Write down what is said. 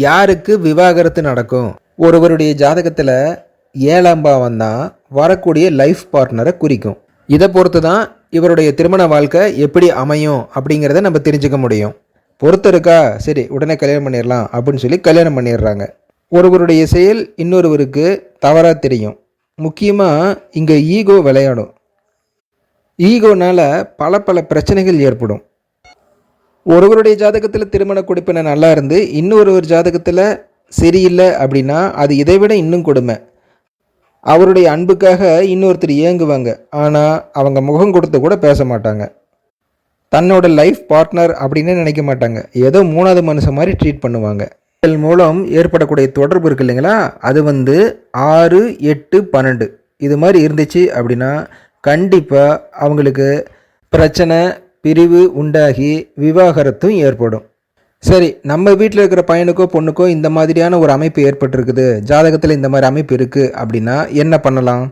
யாருக்கு விவாகரத்து நடக்கும்? ஒருவருடைய ஜாதகத்தில் 7ஆம் பாவம் தான் வரக்கூடிய லைஃப் பார்ட்னரை குறிக்கும். இதை பொறுத்து தான் இவருடைய திருமண வாழ்க்கை எப்படி அமையும் அப்படிங்கிறத நம்ம தெரிஞ்சுக்க முடியும். பொறுத்து இருக்கா, சரி உடனே கல்யாணம் பண்ணிடலாம் அப்படின்னு சொல்லி கல்யாணம் பண்ணிடுறாங்க. ஒருவருடைய செயல் இன்னொருவருக்கு தவறாக தெரியும். முக்கியமாக இங்கே ஈகோ விளையாடும். ஈகோனால் பல பல பிரச்சனைகள் ஏற்படும். ஒருவருடைய ஜாதகத்தில் திருமண கொடுப்பினை நல்லா இருந்து இன்னொருவர் ஜாதகத்தில் சரியில்லை அப்படின்னா அது இதை விட இன்னும் கொடுமை. அவருடைய அன்புக்காக இன்னொருத்தர் ஏங்குவாங்க, ஆனால் அவங்க முகம் கொடுத்து கூட பேச மாட்டாங்க. தன்னோட லைஃப் பார்ட்னர் அப்படின்னு நினைக்க மாட்டாங்க, ஏதோ 3வது மனுஷன் மாதிரி ட்ரீட் பண்ணுவாங்க. இதன் மூலம் ஏற்படக்கூடிய தொடர்பு இருக்கு இல்லைங்களா, அது 6, 8, 12 இது மாதிரி இருந்துச்சு அப்படின்னா கண்டிப்பாக அவங்களுக்கு பிரச்சனை, பிரிவு உண்டாகி விவாகரத்தும் ஏற்படும். சரி, நம்ம வீட்டில் இருக்கிற பையனுக்கோ பொண்ணுக்கோ இந்த மாதிரியான ஒரு அமைப்பு ஏற்பட்டிருக்குது, ஜாதகத்தில் இந்த மாதிரி அமைப்பு இருக்குது அப்படின்னா என்ன பண்ணலாம்?